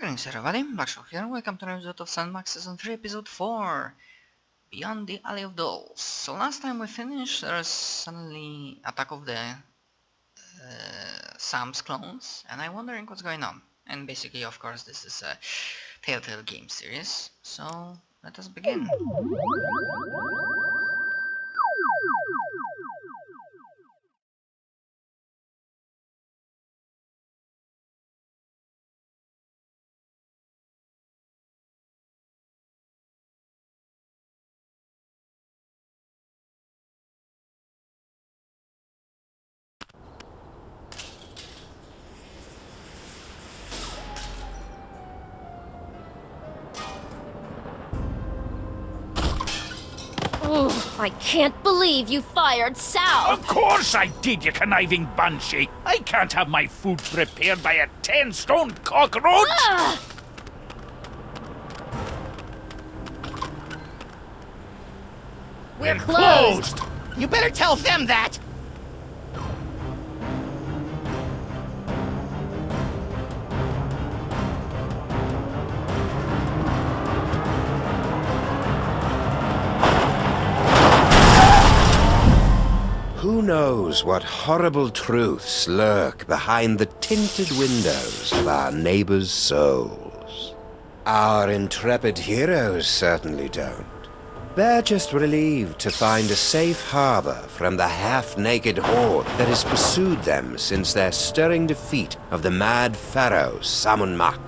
Greetings everybody, Blackshow here, welcome to an episode of Sandbox Season 3 Episode 4 Beyond the Alley of Dolls. So last time we finished, there was suddenly attack of the Sam's clones, and I'm wondering what's going on. And basically, of course, this is a Telltale Games series, so let us begin. I can't believe you fired Sal! Of course I did, you conniving banshee! I can't have my food prepared by a 10-stone cockroach! We're closed! You better tell them that! Who knows what horrible truths lurk behind the tinted windows of our neighbors' souls? Our intrepid heroes certainly don't. They're just relieved to find a safe harbor from the half-naked horde that has pursued them since their stirring defeat of the mad pharaoh Samunmak.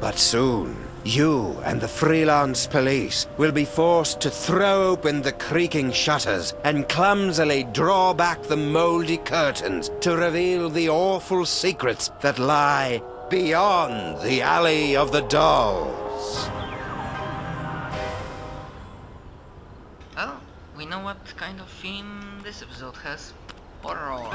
But soon, you and the freelance police will be forced to throw open the creaking shutters and clumsily draw back the moldy curtains to reveal the awful secrets that lie beyond the Alley of the Dolls. Well, we know what kind of theme this episode has. Horror.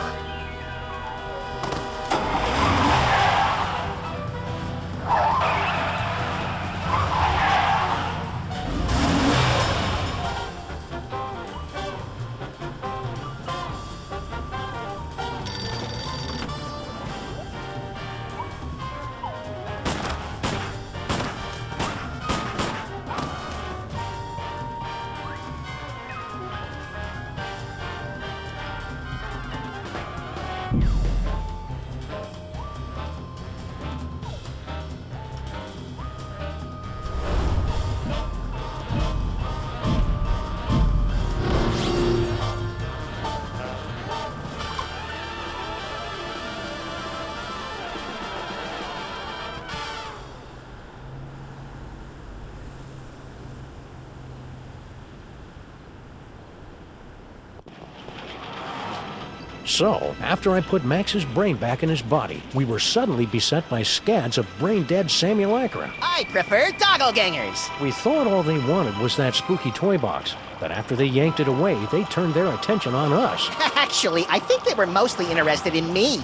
So, after I put Max's brain back in his body, we were suddenly beset by scads of brain-dead simulacra. I prefer doppelgangers. We thought all they wanted was that spooky toy box, but after they yanked it away, they turned their attention on us. Actually, I think they were mostly interested in me.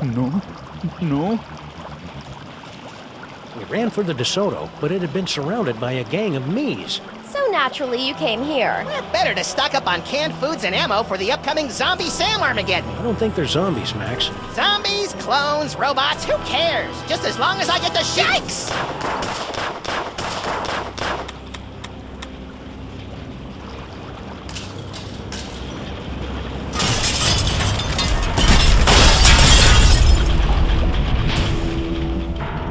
No. We ran for the DeSoto, but it had been surrounded by a gang of me's. So naturally you came here. Better to stock up on canned foods and ammo for the upcoming zombie Sam Armageddon. I don't think they're zombies, Max. Zombies, clones, robots, who cares? Just as long as I get the shakes!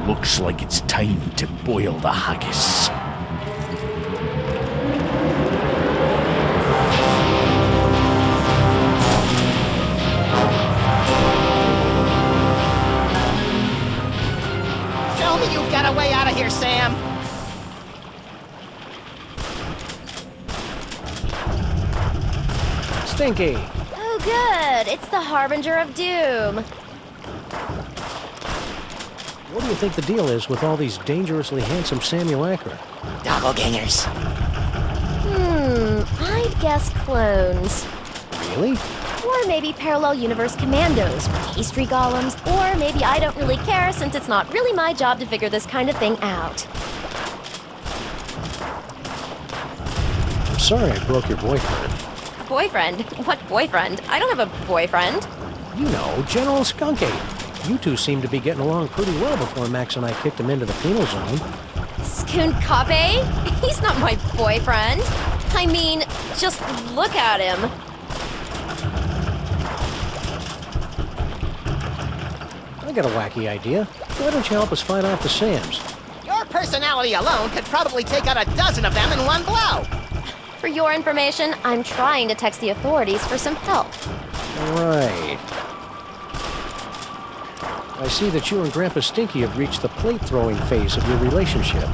Looks like it's time to boil the haggis. Tell me you've got a way out of here, Sam. Stinky! Oh good, it's the Harbinger of Doom. What do you think the deal is with all these dangerously handsome simulacra? Doppelgangers. I'd guess clones. Really? Or maybe parallel universe commandos, pastry golems, or maybe I don't really care since it's not really my job to figure this kind of thing out. I'm sorry I broke your boyfriend. Boyfriend? What boyfriend? I don't have a boyfriend. You know, General Skunky. You two seemed to be getting along pretty well before Max and I kicked him into the penal zone. Skoonkape? He's not my boyfriend. I mean, just look at him. I got a wacky idea. Why don't you help us fight off the Sams? Your personality alone could probably take out a dozen of them in one blow. For your information, I'm trying to text the authorities for some help. Right. I see that you and Grandpa Stinky have reached the plate-throwing phase of your relationship.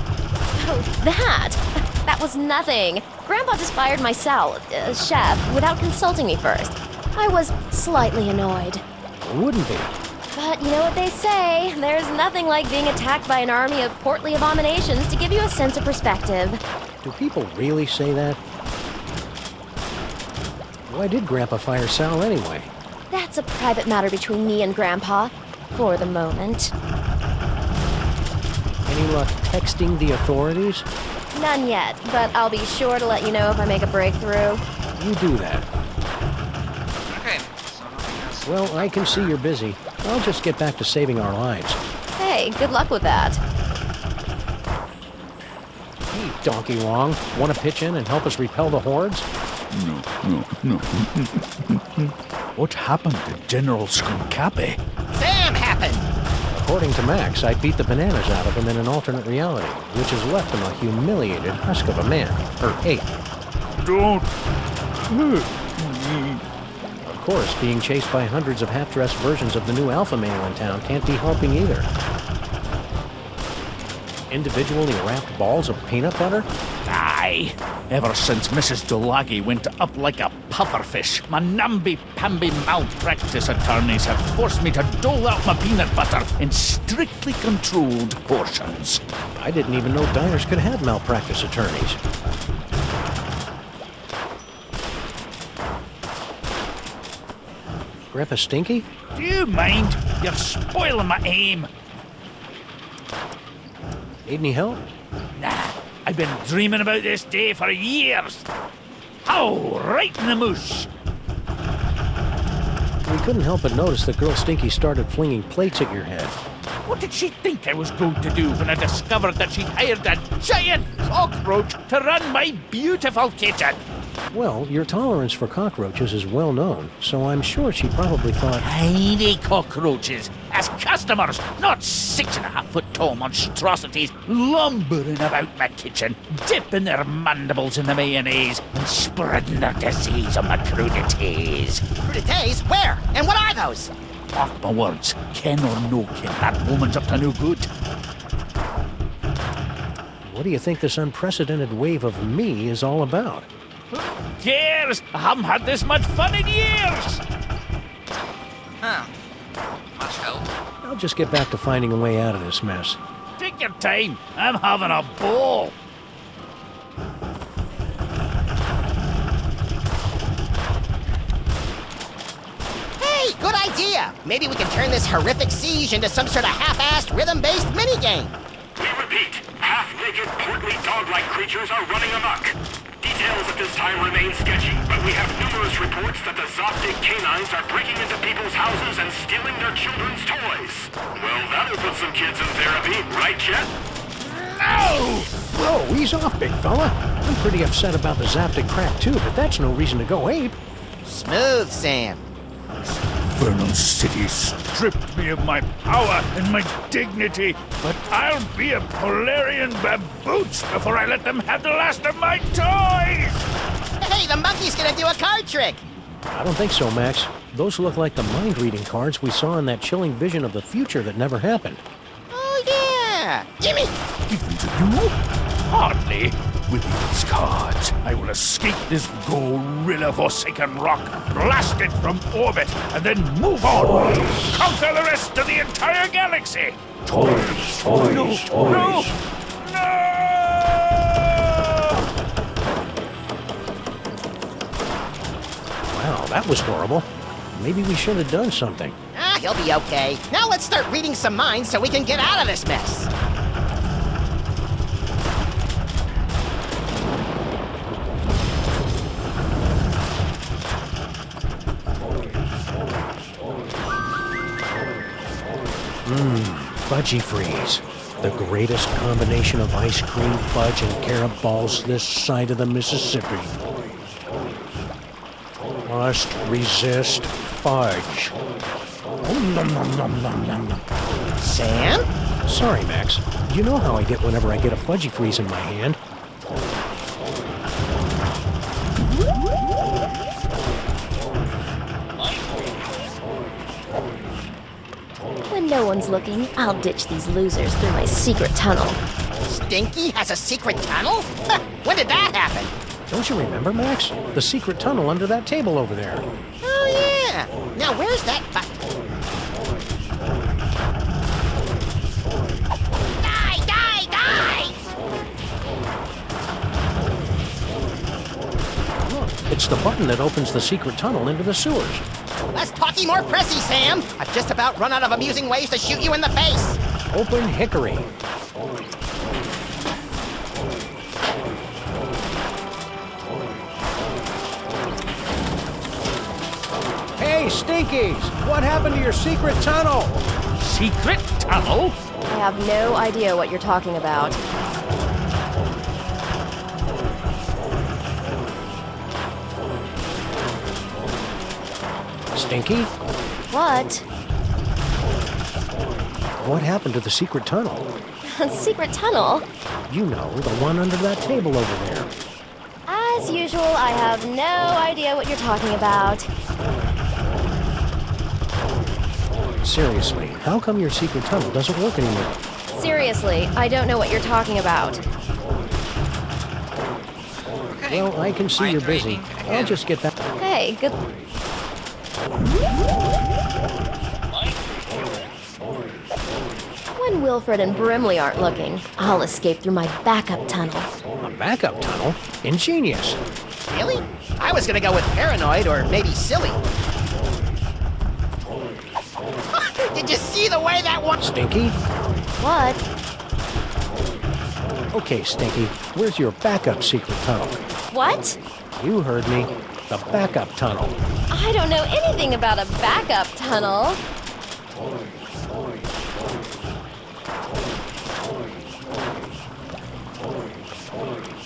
Oh, that was nothing. Grandpa just fired my chef, without consulting me first. I was slightly annoyed. Wouldn't be. But you know what they say, there's nothing like being attacked by an army of portly abominations to give you a sense of perspective. Do people really say that? Why did Grandpa fire Sal anyway? That's a private matter between me and Grandpa, for the moment. Any luck texting the authorities? None yet, but I'll be sure to let you know if I make a breakthrough. You do that. Okay, so nothing else. Well, I can see you're busy. I'll just get back to saving our lives. Hey, good luck with that. Hey, Donkey Wong, want to pitch in and help us repel the hordes? No. What happened to General Skoonkape? Sam happened! According to Max, I beat the bananas out of him in an alternate reality, which has left him a humiliated husk of a man, or ape. Don't. Of course, being chased by hundreds of half-dressed versions of the new alpha male in town can't be helping either. Individually wrapped balls of peanut butter? Aye. Ever since Mrs. Dolagi went up like a pufferfish, my namby-pamby malpractice attorneys have forced me to dole out my peanut butter in strictly controlled portions. I didn't even know diners could have malpractice attorneys. Grandpa Stinky? Do you mind? You're spoiling my aim. Need any help? Nah, I've been dreaming about this day for years. Oh, right in the moosh. We couldn't help but notice that girl Stinky started flinging plates at your head. What did she think I was going to do when I discovered that she'd hired a giant cockroach to run my beautiful kitchen? Well, your tolerance for cockroaches is well known, so I'm sure she probably thought... Tiny cockroaches as customers, not 6.5-foot tall monstrosities lumbering about my kitchen, dipping their mandibles in the mayonnaise and spreading their disease on my crudités. Crudités? Where? And what are those? Mark my words, ken or no ken, that woman's up to no good. What do you think this unprecedented wave of me is all about? Who cares? I haven't had this much fun in years! Huh. Much help. I'll just get back to finding a way out of this mess. Take your time, I'm having a ball. Hey, good idea! Maybe we can turn this horrific siege into some sort of half-assed, rhythm-based minigame. We repeat, half-naked, portly dog-like creatures are running amok. Details at this time remain sketchy, but we have numerous reports that the Zoptic canines are breaking into people's houses and stealing their children's toys. Well, that'll put some kids in therapy, right, Chet? No! Whoa, ease off, big fella. I'm pretty upset about the Zaptic crack, too, but that's no reason to go ape. Smooth, Sam. Infernal City stripped me of my power and my dignity, but I'll be a Polarian baboots before I let them have the last of my toys! Hey, the monkey's gonna do a card trick! I don't think so, Max. Those look like the mind-reading cards we saw in that chilling vision of the future that never happened. Oh, yeah! Gimme! Give them to you? Hardly. With these cards, I will escape this gorilla-forsaken rock, blast it from orbit, and then move on! Conquer the rest of the entire galaxy! Toys, toys, No! toys. No! No! Wow, that was horrible. Maybe we should have done something. Ah, he'll be okay. Now let's start reading some minds so we can get out of this mess. Fudgy Freeze. The greatest combination of ice cream, fudge, and carob balls this side of the Mississippi. Must resist fudge. Nom, nom, nom, nom, nom, nom. Sam? Sorry, Max. You know how I get whenever I get a Fudgy Freeze in my hand. When no one's looking, I'll ditch these losers through my secret tunnel. Stinky has a secret tunnel? When did that happen? Don't you remember, Max? The secret tunnel under that table over there. Oh, yeah. Now, where's that button? Die, die, die! Look, it's the button that opens the secret tunnel into the sewers. Less talky, more pressy, Sam. I've just about run out of amusing ways to shoot you in the face. Open hickory. Hey, Stinkies! What happened to your secret tunnel? Secret tunnel? I have no idea what you're talking about. Stinky? What? What happened to the secret tunnel? Secret tunnel? You know, the one under that table over there. As usual, I have no idea what you're talking about. Seriously, how come your secret tunnel doesn't work anymore? Seriously, I don't know what you're talking about. Okay. Well, I can see Mind you're busy. reading I'll again. just get that. Hey, good. When Wilfred and Brimley aren't looking, I'll escape through my backup tunnel. A backup tunnel? Ingenious. Really? I was gonna go with paranoid or maybe silly. Did you see the way that one... Stinky? What? Okay, Stinky, where's your backup secret tunnel? What? You heard me. The backup tunnel. I don't know anything about a backup tunnel.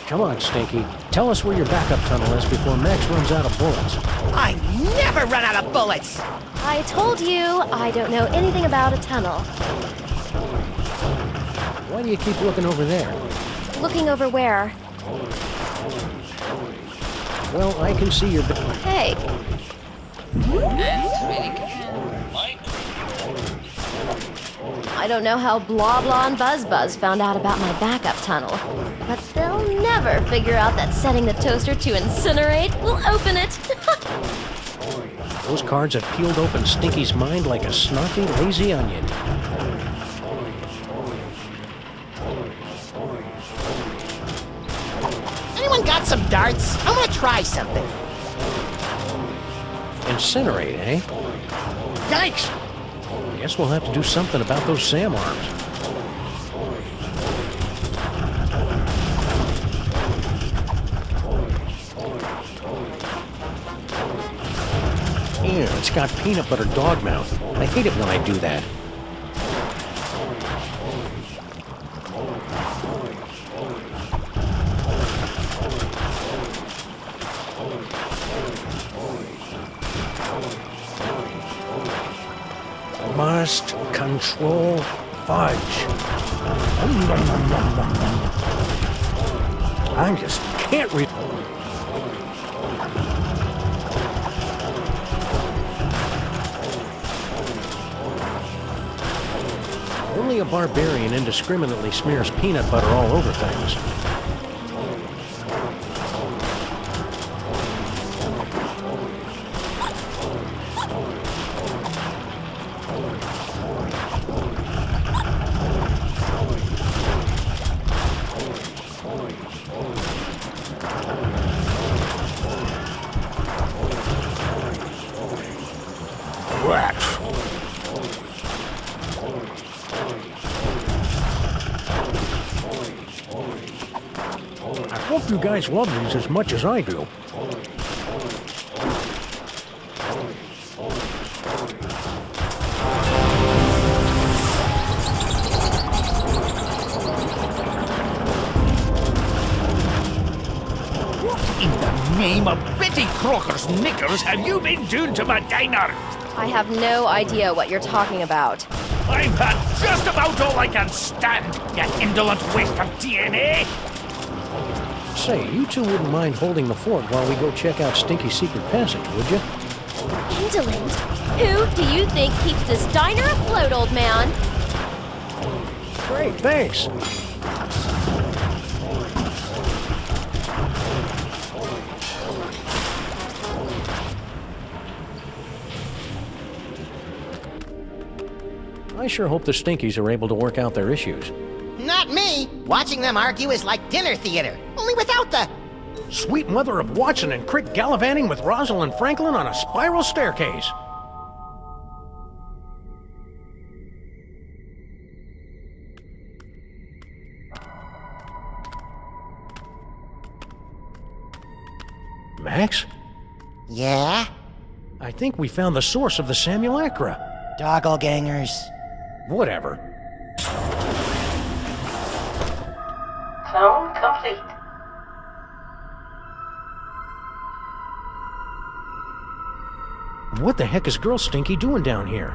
Come on, Stinky. Tell us where your backup tunnel is before Max runs out of bullets. I never run out of bullets! I told you, I don't know anything about a tunnel. Why do you keep looking over there? Looking over where? Well, I can see your... Hey, And reading again. I don't know how Blah Blah and Buzz Buzz found out about my backup tunnel, but they'll never figure out that setting the toaster to incinerate will open it. Those cards have peeled open Stinky's mind like a snarky, lazy onion. Anyone got some darts? I want to try something. Incinerate, eh? Yikes! Guess we'll have to do something about those SAM arms. Ew, it's got peanut butter dog mouth. I hate it when I do that. Must control fudge. I just can't read. Only a barbarian indiscriminately smears peanut butter all over things. Rats. I hope you guys love these as much as I do. name of Betty Crocker's knickers have you been doing to my diner? I have no idea what you're talking about. I've had just about all I can stand, you indolent waste of DNA! Say, you two wouldn't mind holding the fort while we go check out Stinky's secret passage, would you? Indolent? Who do you think keeps this diner afloat, old man? Great, thanks. I sure hope the Stinkies are able to work out their issues. Not me! Watching them argue is like dinner theater, only without the... Sweet mother of Watson and Crick gallivanting with Rosalind Franklin on a spiral staircase. Max? Yeah? I think we found the source of the Simulacra. Doppelgangers. Whatever. Clone complete. What the heck is Girl Stinky doing down here?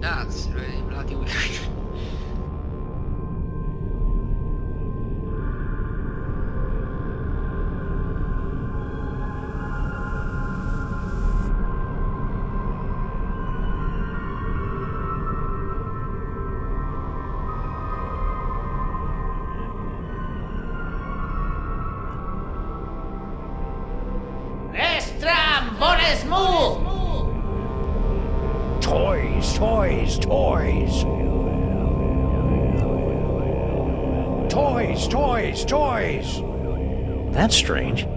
That's really bloody weird. Estram, Boris, move! Toys, toys, toys. Toys, toys, toys. That's strange.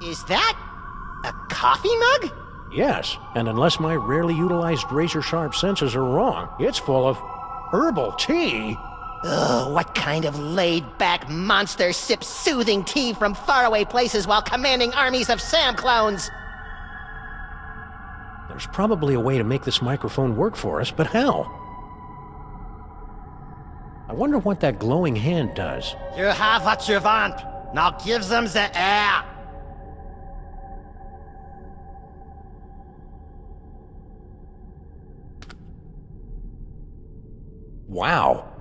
Is that a coffee mug? Yes, and unless my rarely utilized razor-sharp senses are wrong, it's full of herbal tea. Ugh, what kind of laid-back monster sips soothing tea from faraway places while commanding armies of Sam clones? There's probably a way to make this microphone work for us, but how? I wonder what that glowing hand does. You have what you want. Now give them the air. Wow.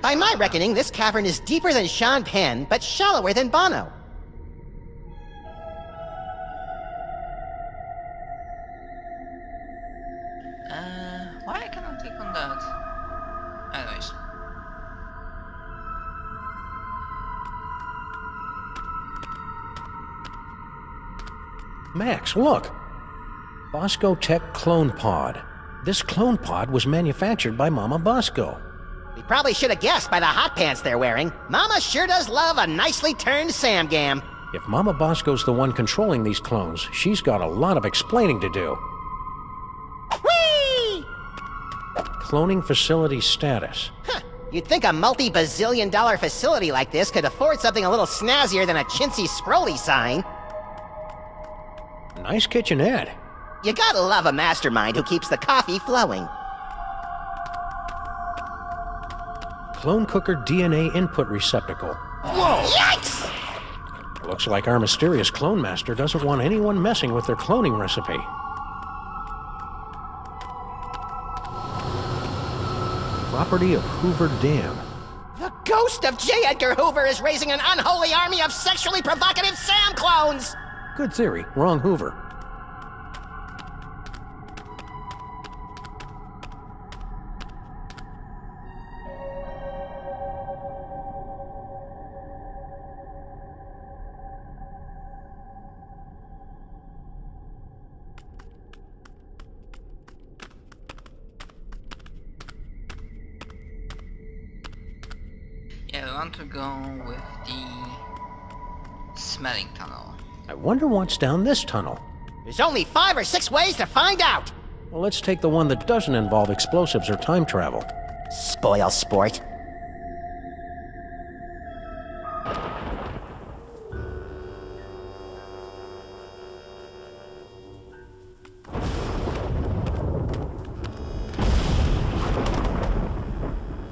By my reckoning, this cavern is deeper than Sean Penn, but shallower than Bono. Why I cannot click on that? Anyways. Max, look! Bosco Tech Clone Pod. This clone pod was manufactured by Mama Bosco. We probably should have guessed by the hot pants they're wearing. Mama sure does love a nicely turned Samgam. If Mama Bosco's the one controlling these clones, she's got a lot of explaining to do. Whee! Cloning facility status. Huh. You'd think a multi-bazillion-dollar facility like this could afford something a little snazzier than a chintzy scrolly sign. Nice kitchenette. You gotta love a mastermind who keeps the coffee flowing. Clone cooker DNA input receptacle. Whoa! Yikes! Looks like our mysterious clone master doesn't want anyone messing with their cloning recipe. Property of Hoover Dam. The ghost of J. Edgar Hoover is raising an unholy army of sexually provocative Sam clones! Good theory. Wrong Hoover. want to go with the smelling tunnel. I wonder what's down this tunnel. There's only 5 or 6 ways to find out. Well, let's take the one that doesn't involve explosives or time travel. Spoil sport.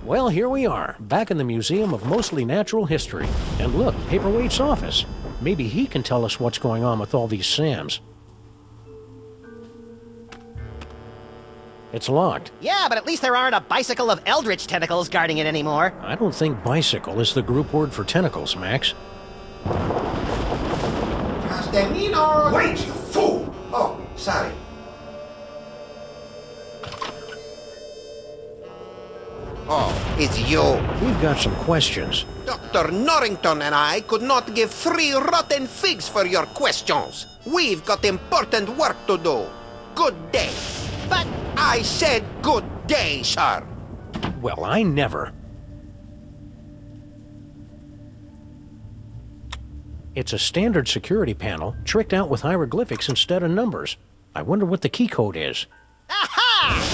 Well, here we are, back in the Museum of Mostly Natural History. And look, Paperweight's office. Maybe he can tell us what's going on with all these SAMs. It's locked. Yeah, but at least there aren't a bicycle of eldritch tentacles guarding it anymore. I don't think bicycle is the group word for tentacles, Max. Wait, you fool! Oh, sorry. Oh, it's you. We've got some questions. Dr. Norrington and I could not give 3 rotten figs for your questions. We've got important work to do. Good day. But I said good day, sir. Well, I never. It's a standard security panel, tricked out with hieroglyphics instead of numbers. I wonder what the key code is. aha!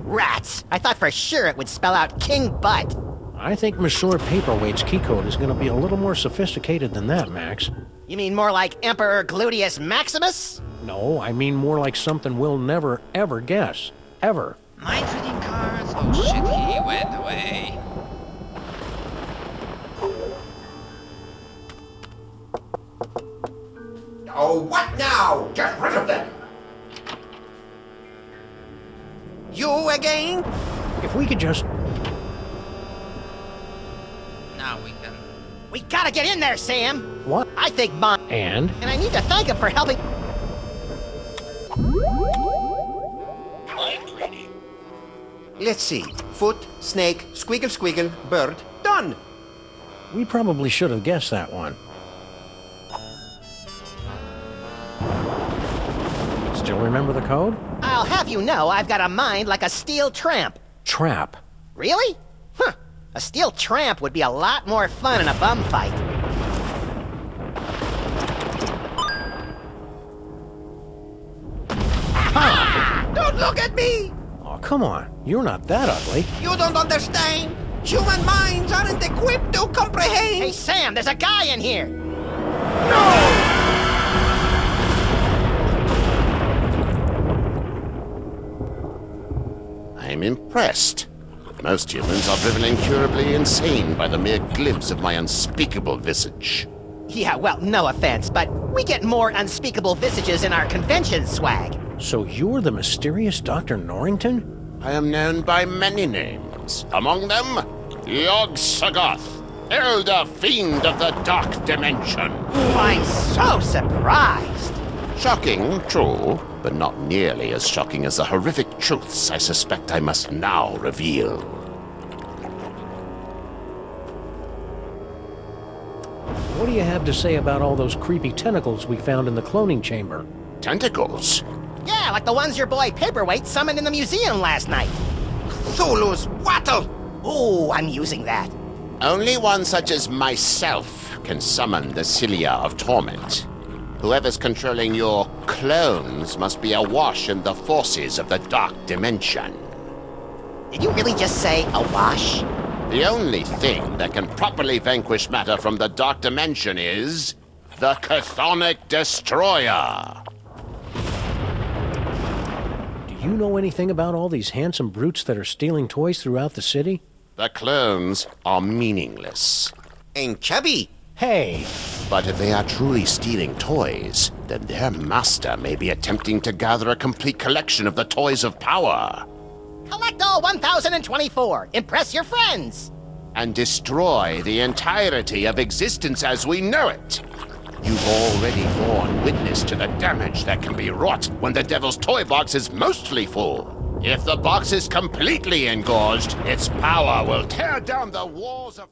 Rats! I thought for sure it would spell out King Butt. I think Monsieur Paperweight's key code is going to be a little more sophisticated than that, Max. You mean more like Emperor Gluteus Maximus? No, I mean more like something we'll never, ever guess. Ever. Mind reading cards? Oh shit, he went away. Oh, what now? Get rid of them. You again? If we could just... Now we can. We gotta get in there, Sam! What? I think Bon... And? And I need to thank him for helping... Let's see. Foot, snake, squiggle squiggle, bird. Done! We probably should have guessed that one. Still remember the code? I'll have you know I've got a mind like a steel tramp. Trap. Really? Huh. A steel tramp would be a lot more fun in a bum fight. Ah! Don't look at me! Oh, come on. You're not that ugly. You don't understand. Human minds aren't equipped to comprehend. Hey, Sam, there's a guy in here! I'm impressed. Most humans are driven incurably insane by the mere glimpse of my unspeakable visage. Yeah, well, no offense, but we get more unspeakable visages in our convention swag. So you're the mysterious Dr. Norrington? I am known by many names. Among them, Yog-Sothoth, Elder Fiend of the Dark Dimension. I'm so surprised. Shocking, true, but not nearly as shocking as the horrific truths I suspect I must now reveal. What do you have to say about all those creepy tentacles we found in the cloning chamber? Tentacles? Yeah, like the ones your boy Paperweight summoned in the museum last night. Cthulhu's wattle! Ooh, I'm using that. Only one such as myself can summon the Cilia of Torment. Whoever's controlling your clones must be awash in the forces of the Dark Dimension. Did you really just say awash? The only thing that can properly vanquish matter from the Dark Dimension is the Chthonic Destroyer. Do you know anything about all these handsome brutes that are stealing toys throughout the city? The clones are meaningless. And chubby. Hey! But if they are truly stealing toys, then their master may be attempting to gather a complete collection of the toys of power. Collect all 1,024. Impress your friends. And destroy the entirety of existence as we know it. You've already borne witness to the damage that can be wrought when the Devil's Toy Box is mostly full. If the box is completely engorged, its power will tear down the walls of...